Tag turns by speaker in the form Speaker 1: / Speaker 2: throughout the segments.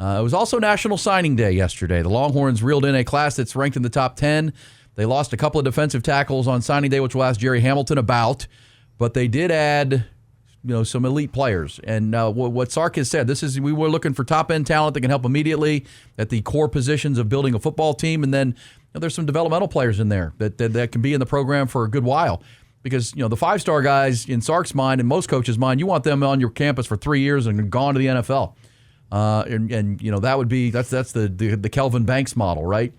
Speaker 1: It was also National Signing Day yesterday. The Longhorns reeled in a class that's ranked in the top 10. They lost a couple of defensive tackles on signing day, which we'll ask Gerry Hamilton about. But they did add, some elite players. And what Sark has said, we were looking for top-end talent that can help immediately at the core positions of building a football team. And then there's some developmental players in there that can be in the program for a good while. Because, the five-star guys in Sark's mind and most coaches' mind, you want them on your campus for 3 years and gone to the NFL. That would be that's the Kelvin Banks model, right?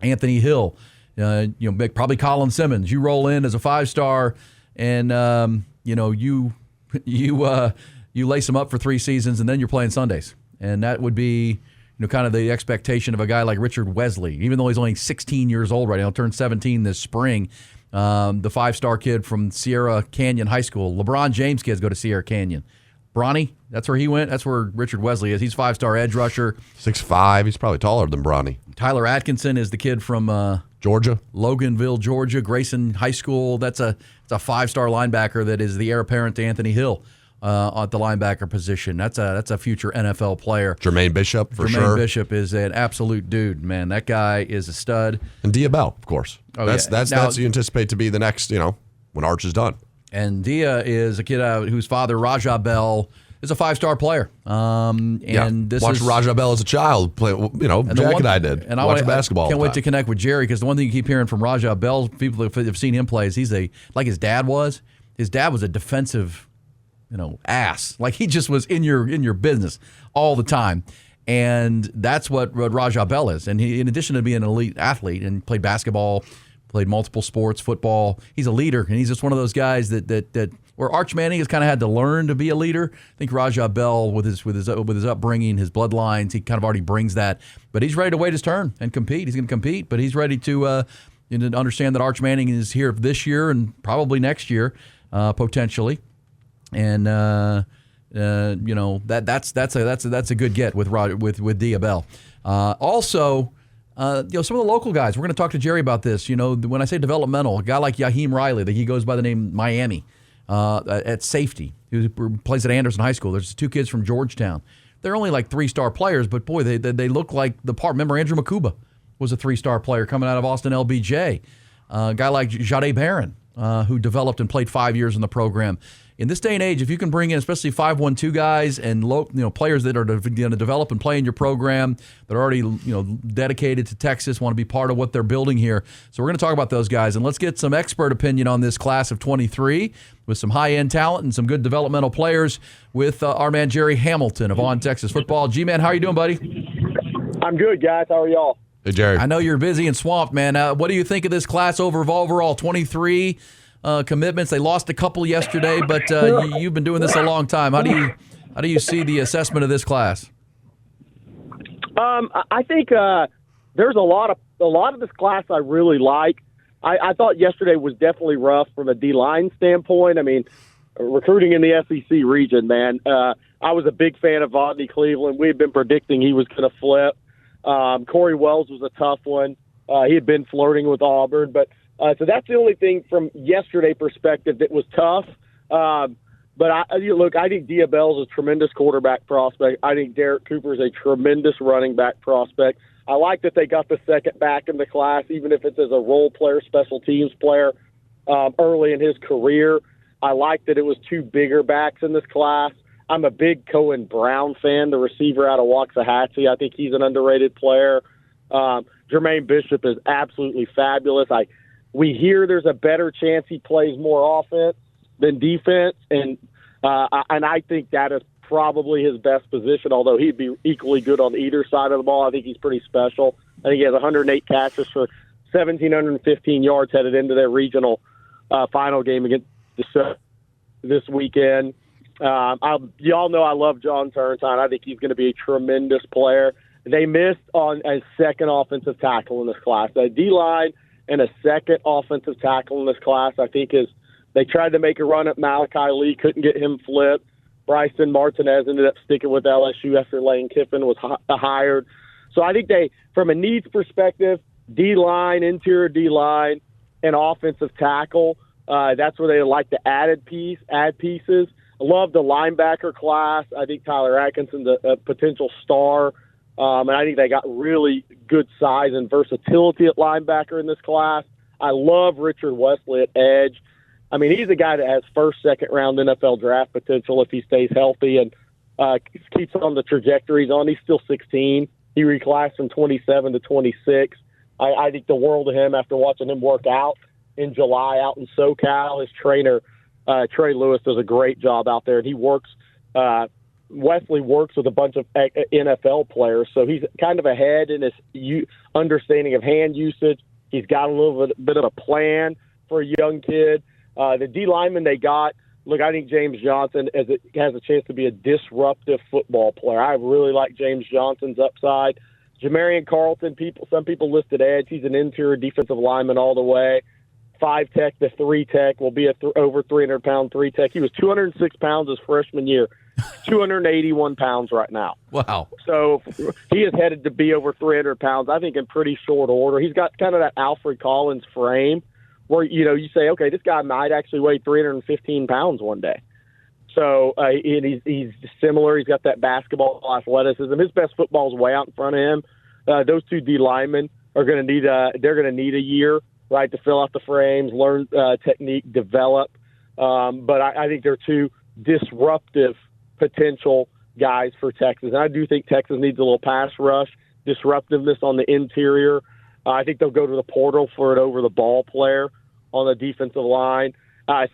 Speaker 1: Anthony Hill, probably Colin Simmons. You roll in as a 5-star, and you lace them up for 3 seasons, and then you're playing Sundays, and that would be kind of the expectation of a guy like Richard Wesley, even though he's only 16 years old right now, turned 17 this spring. The 5-star kid from Sierra Canyon High School. LeBron James kids go to Sierra Canyon. Bronny, that's where he went. That's where Richard Wesley is. He's 5-star edge rusher.
Speaker 2: 6'5". He's probably taller than Bronny.
Speaker 1: Tyler Atkinson is the kid from
Speaker 2: Georgia,
Speaker 1: Loganville, Georgia, Grayson High School. It's a 5-star linebacker that is the heir apparent to Anthony Hill at the linebacker position. That's a future NFL player.
Speaker 2: Jermaine Bishop, for sure.
Speaker 1: Jermaine Bishop is an absolute dude, man. That guy is a stud.
Speaker 2: And Dia Bell, of course. That's you anticipate to be the next, when Arch is done.
Speaker 1: And Dia is a kid whose father, Rajah Bell, is a 5-star player.
Speaker 2: Watched Rajah Bell as a child play. Jack and I did. And watch basketball.
Speaker 1: Can't wait to connect with Gerry, because the one thing you keep hearing from Rajah Bell, people that have seen him play, is he's like his dad was. His dad was a defensive, ass. Like he just was in your business all the time. And that's what Rajah Bell is. And he, in addition to being an elite athlete and played basketball, played multiple sports, football. He's a leader, and he's just one of those guys that where Arch Manning has kind of had to learn to be a leader. I think Rajah Bell, with his upbringing, his bloodlines, he kind of already brings that. But he's ready to wait his turn and compete. He's going to compete, but he's ready to understand that Arch Manning is here this year and probably next year, potentially. And that's a good get with Dia Bell. Also. Some of the local guys. We're going to talk to Gerry about this. When I say developmental, a guy like Yaheem Riley, he goes by the name Miami at safety, who plays at Anderson High School. There's 2 kids from Georgetown. They're only like 3-star players, but boy, they look like the part. Remember, Andrew Makuba was a 3-star player coming out of Austin LBJ. A guy like Jade Barron, who developed and played 5 years in the program. In this day and age, if you can bring in especially 5-1-2 guys and players that are going to develop and play in your program, that are already dedicated to Texas, want to be part of what they're building here. So we're going to talk about those guys, and let's get some expert opinion on this class of 23 with some high-end talent and some good developmental players with our man Gerry Hamilton of On Texas Football. G-Man, how are you doing, buddy?
Speaker 3: I'm good, guys. How are y'all?
Speaker 2: Hey, Gerry.
Speaker 1: I know you're busy and swamped, man. What do you think of this class overall? 23 commitments. They lost a couple yesterday, but you've been doing this a long time. How do you see the assessment of this class?
Speaker 3: I think there's a lot of this class I really like. I thought yesterday was definitely rough from a D-line standpoint. I mean, recruiting in the SEC region, man. I was a big fan of Vodney Cleveland. We had been predicting he was going to flip. Corey Wells was a tough one. He had been flirting with Auburn, but so that's the only thing from yesterday perspective that was tough. But I think Dia Bell's a tremendous quarterback prospect. I think Derek Cooper is a tremendous running back prospect. I like that they got the second back in the class, even if it's as a role player, special teams player, early in his career. I like that it was 2 bigger backs in this class. I'm a big Cohen Brown fan, the receiver out of Waxahachie. I think he's an underrated player. Jermaine Bishop is absolutely fabulous. We hear there's a better chance he plays more offense than defense, and I think that is probably his best position, although he'd be equally good on either side of the ball. I think he's pretty special. I think he has 108 catches for 1,715 yards headed into their regional final game against this weekend. Y'all know I love John Turntine. I think he's going to be a tremendous player. They missed on a second offensive tackle in this class. A D-line and a second offensive tackle in this class, I think, they tried to make a run at Malachi Lee, couldn't get him flipped. Bryson Martinez ended up sticking with LSU after Lane Kiffin was hired. So I think from a needs perspective, D-line, interior D-line, and offensive tackle, that's where they like to add pieces. I love the linebacker class. I think Tyler Atkinson's a potential star And I think they got really good size and versatility at linebacker in this class. I love Richard Wesley at edge. I mean, he's a guy that has first, second round NFL draft potential if he stays healthy and keeps on the trajectory he's on. He's still 16. He reclassed from 27 to 26. I think the world of him after watching him work out in July out in SoCal. His trainer, Trey Lewis, does a great job out there. And he works Wesley works with a bunch of NFL players, so he's kind of ahead in his understanding of hand usage. He's got a little bit of a plan for a young kid. The D lineman they got, look, I think James Johnson has a chance to be a disruptive football player. I really like James Johnson's upside. Jamarian Carlton, some people listed edge. He's an interior defensive lineman all the way. 5 tech to 3 tech, will be over 300-pound 3 tech. He was 206 pounds his freshman year, 281 pounds right now.
Speaker 1: Wow.
Speaker 3: So he is headed to be over 300 pounds, I think, in pretty short order. He's got kind of that Alfred Collins frame where, you say, okay, this guy might actually weigh 315 pounds one day. So he's similar. He's got that basketball athleticism. His best football is way out in front of him. Those 2 D linemen are going to need a year, right, to fill out the frames, learn technique, develop. But I think they're 2 disruptive potential guys for Texas. And I do think Texas needs a little pass rush, disruptiveness on the interior. I think they'll go to the portal for an over-the-ball player on the defensive line.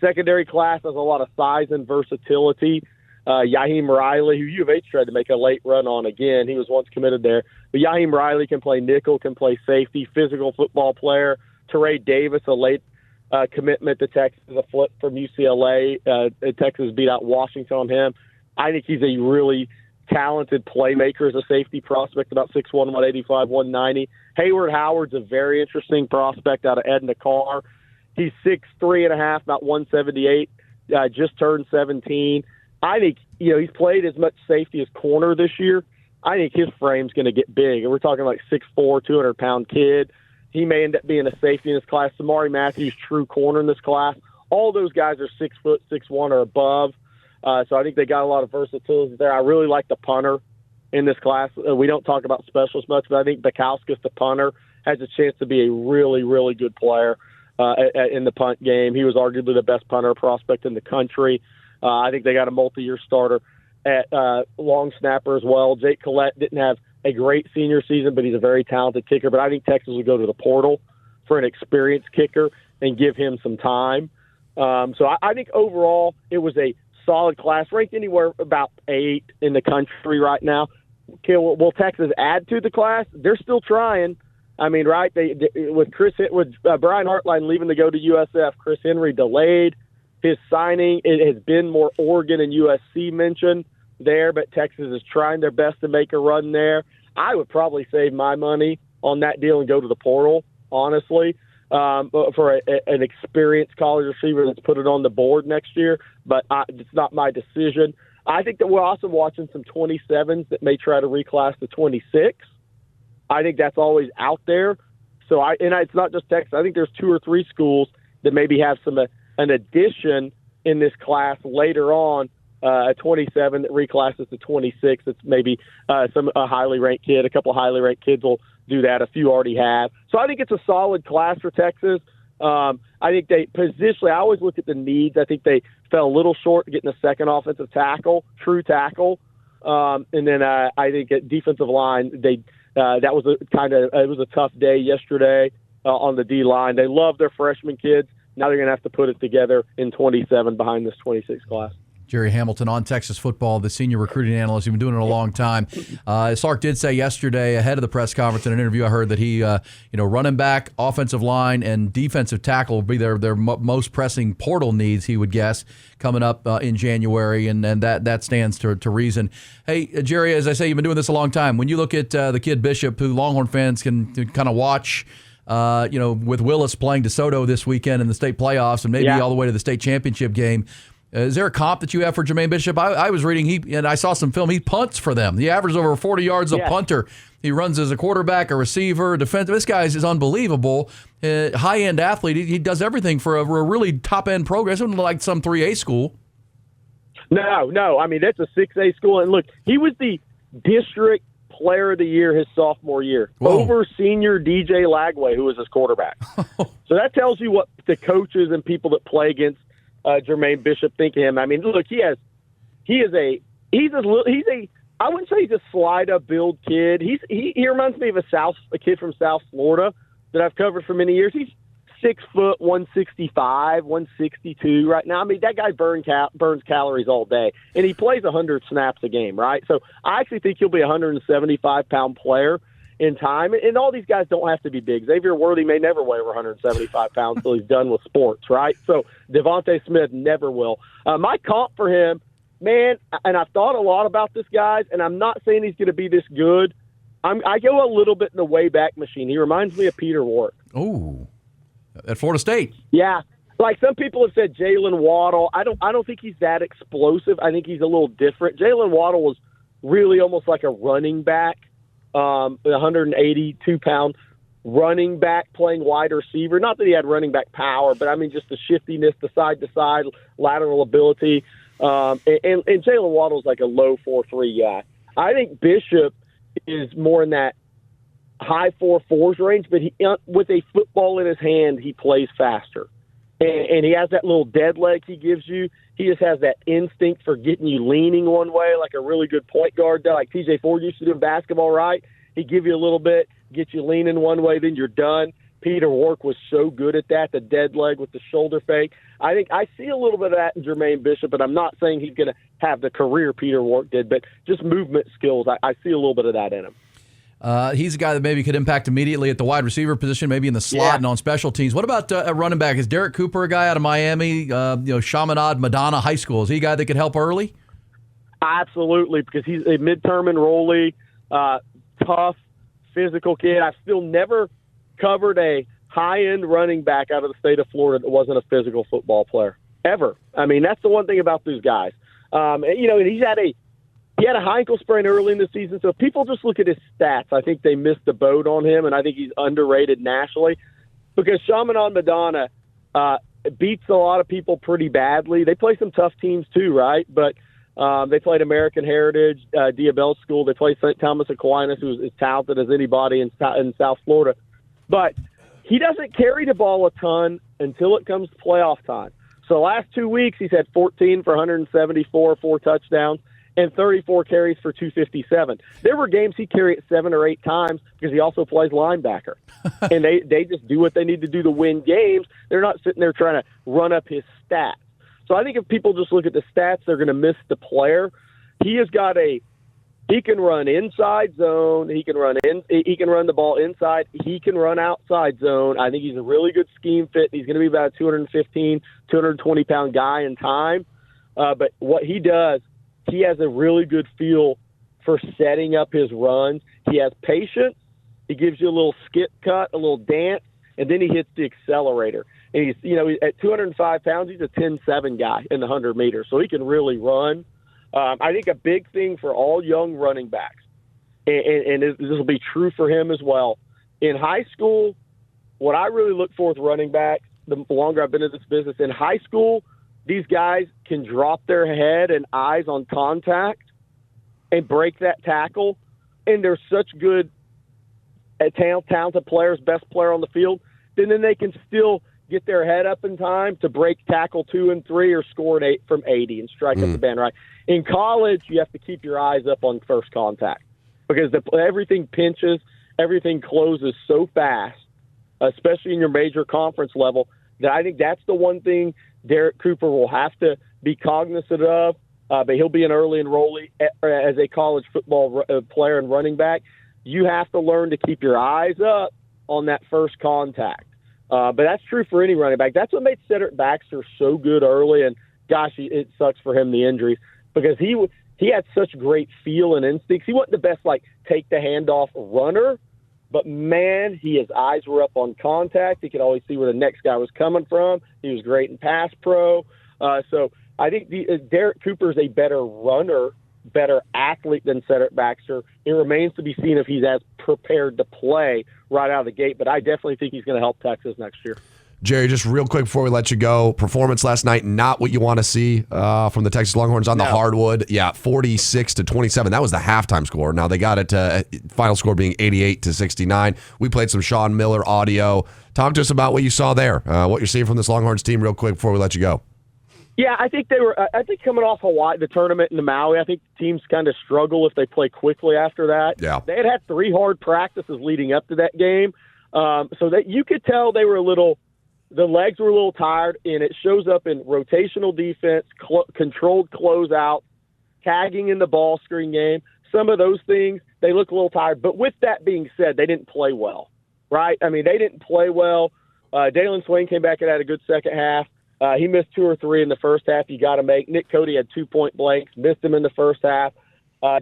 Speaker 3: Secondary class has a lot of size and versatility. Yaheem Riley, who U of H tried to make a late run on again. He was once committed there. But Yaheem Riley can play nickel, can play safety, physical football player. Teray Davis, a late commitment to Texas, a flip from UCLA. Texas beat out Washington on him. I think he's a really talented playmaker as a safety prospect, about 6'1", 185, 190. Hayward Howard's a very interesting prospect out of Edna Carr. He's 6'3.5", about 178, just turned 17. I think, he's played as much safety as corner this year. I think his frame's going to get big. And we're talking like 6'4", 200-pound kid. He may end up being a safety in this class. Samari Matthews, true corner in this class. All those guys are 6', 6'1", or above. So I think they got a lot of versatility there. I really like the punter in this class. We don't talk about specialists much, but I think Bukowskis, the punter, has a chance to be a really, really good player in the punt game. He was arguably the best punter prospect in the country. I think they got a multi-year starter at long snapper as well. Jake Collette didn't have a great senior season, but he's a very talented kicker. But I think Texas will go to the portal for an experienced kicker and give him some time. So I think overall it was a solid class, ranked anywhere about 8 in the country right now. Okay, will Texas add to the class? They're still trying. I mean, right? They with Brian Hartline leaving to go to USF, Chris Henry delayed his signing. It has been more Oregon and USC mentioned there, but Texas is trying their best to make a run there. I would probably save my money on that deal and go to the portal, honestly, for an experienced college receiver that's put it on the board next year. But it's not my decision. I think that we're also watching some 27s that may try to reclass to 26. I think that's always out there. So it's not just Texas. I think there's 2 or 3 schools that maybe have an addition in this class later on, a 27 that reclasses to 26. It's maybe a highly ranked kid. A couple of highly ranked kids will do that. A few already have. So I think it's a solid class for Texas. I think they positionally, I always look at the needs. I think they fell a little short getting a second offensive tackle, true tackle. And then I think at defensive line, that was it was a tough day yesterday on the D line. They love their freshman kids. Now they're going to have to put it together in 27 behind this 26 class.
Speaker 1: Gerry Hamilton on Texas football, the senior recruiting analyst. He's been doing it a long time. Sark did say yesterday ahead of the press conference in an interview I heard that he, running back, offensive line, and defensive tackle will be their most pressing portal needs, he would guess, coming up in January, and that stands to reason. Hey, Gerry, as I say, you've been doing this a long time. When you look at the kid Bishop, who Longhorn fans can kind of watch, with Willis playing DeSoto this weekend in the state playoffs and maybe all the way to the state championship game, is there a comp that you have for Jermaine Bishop? I was reading, and I saw some film, he punts for them. He averages over 40 yards a punter. He runs as a quarterback, a receiver, defensive. This guy is unbelievable. High-end athlete. He does everything for a really top-end program. It's not like some 3A school.
Speaker 3: No. I mean, that's a 6A school. And look, he was the district player of the year his sophomore year, over senior DJ Lagway, who was his quarterback. So that tells you what the coaches and people that play against Jermaine Bishop think of him. I mean, look, I wouldn't say he's a slide-up build kid. He reminds me of a kid from South Florida that I've covered for many years. He's 6 foot, 165, 162 right now. I mean, that guy burns calories all day, and he plays 100 snaps a game, right? So I actually think he'll be a 175-pound player in time. And all these guys don't have to be big. Xavier Worthy may never weigh over 175 pounds until he's done with sports, right? So Devontae Smith never will. My comp for him, man, and I've thought a lot about this, guys, and I'm not saying he's going to be this good. I go a little bit in the way back machine. He reminds me of Peter Warrick.
Speaker 1: Oh, at Florida State.
Speaker 3: Yeah. Like some people have said Jalen Waddle. I don't think he's that explosive. I think he's a little different. Jalen Waddle was really almost like a running back, 182-pound running back playing wide receiver. Not that he had running back power, but I mean just the shiftiness, the side-to-side lateral ability. And Jalen Waddle's like a low 4.3 guy. I think Bishop is more in that high 4.4s range, but he, with a football in his hand, he plays faster. And he has that little dead leg he gives you. He just has that instinct for getting you leaning one way, like a really good point guard, like TJ Ford used to do in basketball, right? He'd give you a little bit, get you leaning one way, then you're done. Peter Warrick was so good at that, the dead leg with the shoulder fake. I think I see a little bit of that in Jermaine Bishop, but I'm not saying he's going to have the career Peter Warrick did, but just movement skills, I see a little bit of that in him.
Speaker 1: He's a guy that maybe could impact immediately at the wide receiver position, maybe in the slot and on special teams. What about a running back? Is Derek Cooper a guy out of Miami, Chaminade Madonna High School? Is he a guy that could help early?
Speaker 3: Absolutely, because he's a midterm enrollee, tough, physical kid. I've still never covered a high-end running back out of the state of Florida that wasn't a physical football player, ever. I mean, that's the one thing about these guys. And he had a high ankle sprain early in the season, so if people just look at his stats, I think they missed the boat on him, and I think he's underrated nationally because Chaminade Madonna beats a lot of people pretty badly. They play some tough teams too, right? But they played American Heritage, Diabel School. They played St. Thomas Aquinas, who's as talented as anybody in South Florida. But he doesn't carry the ball a ton until it comes to playoff time. So last 2 weeks, he's had 14 for 174, 4 touchdowns, and 34 carries for 257. There were games he carried 7 or 8 times because he also plays linebacker. And they just do what they need to do to win games. They're not sitting there trying to run up his stats. So I think if people just look at the stats, they're going to miss the player. He can run inside zone. He can run the ball inside. He can run outside zone. I think he's a really good scheme fit. He's going to be about a 215, 220-pound guy in time. But what he does, he has a really good feel for setting up his runs. He has patience. He gives you a little skip cut, a little dance, and then he hits the accelerator. And he's at 205 pounds, he's a 10-7 guy in the 100 meters, so he can really run. I think a big thing for all young running backs, and this will be true for him as well. In high school, what I really look for with running backs, the longer I've been in this business, in high school, these guys can drop their head and eyes on contact and break that tackle, and they're such good, talented players, best player on the field, then they can still get their head up in time to break tackle 2 and 3 or score an 8 from 80 and strike up the band, right? In college, you have to keep your eyes up on first contact because everything pinches, everything closes so fast, especially in your major conference level, that I think that's the one thing Derek Cooper will have to be cognizant of, but he'll be an early enrollee as a college football player and running back. You have to learn to keep your eyes up on that first contact. But that's true for any running back. That's what made Cedric Baxter so good early, and gosh, it sucks for him, the injuries, because he had such great feel and instincts. He wasn't the best, take the handoff runner, but, man, his eyes were up on contact. He could always see where the next guy was coming from. He was great in pass pro. So I think Derek Cooper is a better runner, better athlete than Cedric Baxter. It remains to be seen if he's as prepared to play right out of the gate, but I definitely think he's going to help Texas next year.
Speaker 2: Gerry, just real quick before we let you go, performance last night, not what you want to see from the Texas Longhorns on the hardwood. Yeah, 46-27. That was the halftime score. Now they got it to final score being 88-69. We played some Sean Miller audio. Talk to us about what you saw there, what you're seeing from this Longhorns team real quick before we let you go.
Speaker 3: Yeah, I think coming off Hawaii, the tournament in Maui, I think teams kind of struggle if they play quickly after that.
Speaker 2: Yeah.
Speaker 3: They had 3 hard practices leading up to that game. So that you could tell they were the legs were a little tired, and it shows up in rotational defense, controlled closeout, tagging in the ball screen game. Some of those things, they look a little tired. But with that being said, they didn't play well, right? I mean, they didn't play well. Dalen Swain came back and had a good second half. He missed 2 or 3 in the first half you got to make. Nick Cody had 2-point blanks, missed him in the first half.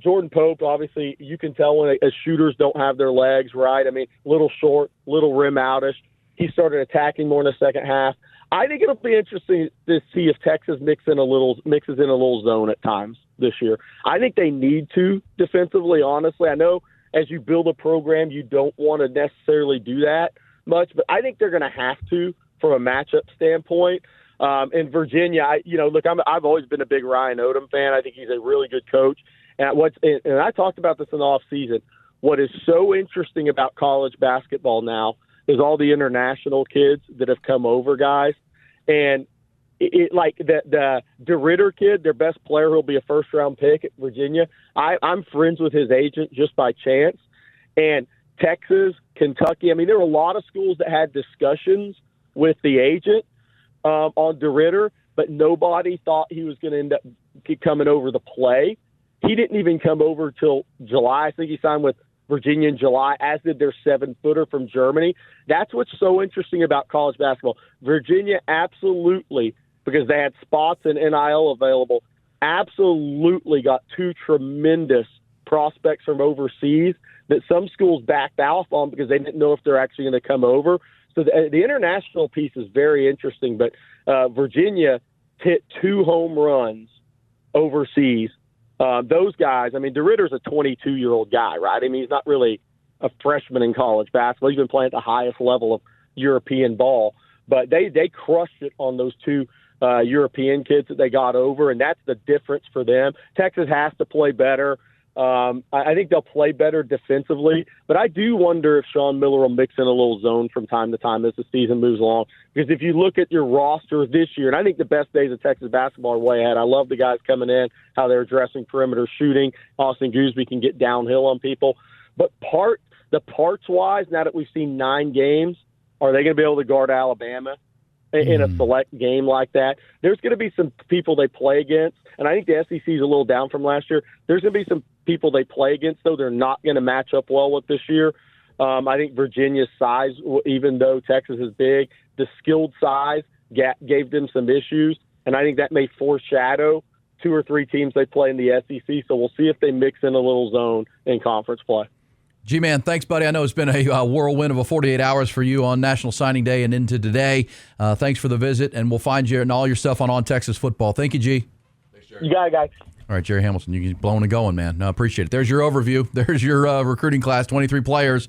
Speaker 3: Jordan Pope, obviously, you can tell when shooters don't have their legs, right? I mean, little short, little rim outish. He started attacking more in the second half. I think it'll be interesting to see if Texas mixes in a little zone at times this year. I think they need to defensively, honestly. I know as you build a program, you don't want to necessarily do that much, but I think they're going to have to from a matchup standpoint. In Virginia, I've always been a big Ryan Odom fan. I think he's a really good coach. And I talked about this in the offseason. What is so interesting about college basketball now is all the international kids that have come over, guys. And like the DeRitter kid, their best player, who'll be a first-round pick at Virginia. I'm friends with his agent just by chance. And Texas, Kentucky, I mean, there were a lot of schools that had discussions with the agent on DeRitter, but nobody thought he was going to end up coming over to play. He didn't even come over till July. I think he signed with Virginia in July, as did their 7-footer from Germany. That's what's so interesting about college basketball. Virginia absolutely, because they had spots in NIL available, absolutely got 2 tremendous prospects from overseas that some schools backed off on because they didn't know if they're actually going to come over. So the international piece is very interesting, but Virginia hit 2 home runs overseas. Those guys, I mean, DeRitter's a 22-year-old guy, right? I mean, he's not really a freshman in college basketball. He's been playing at the highest level of European ball. But they crushed it on those 2 European kids that they got over, and that's the difference for them. Texas has to play better. I think they'll play better defensively, but I do wonder if Sean Miller will mix in a little zone from time to time as the season moves along. Because if you look at your roster this year, and I think the best days of Texas basketball are way ahead. I love the guys coming in, how they're addressing perimeter shooting. Austin Gooseby can get downhill on people. But parts-wise, now that we've seen 9 games, are they going to be able to guard Alabama in a select game like that? There's going to be some people they play against, and I think the SEC is a little down from last year. There's going to be some people they play against, though, they're not going to match up well with this year. I think Virginia's size, even though Texas is big, the skilled size gave them some issues, and I think that may foreshadow 2 or 3 teams they play in the SEC, so we'll see if they mix in a little zone in conference play.
Speaker 1: G-Man, thanks, buddy. I know it's been a whirlwind of a 48 hours for you on National Signing Day and into today. Thanks for the visit, and we'll find you and all your stuff on Texas Football. Thank you, G.
Speaker 2: Thanks, Gerry.
Speaker 3: You got it, guys.
Speaker 1: All right, Gerry Hamilton, you're blowing and going, man. No, appreciate it. There's your overview. There's your recruiting class, 23 players.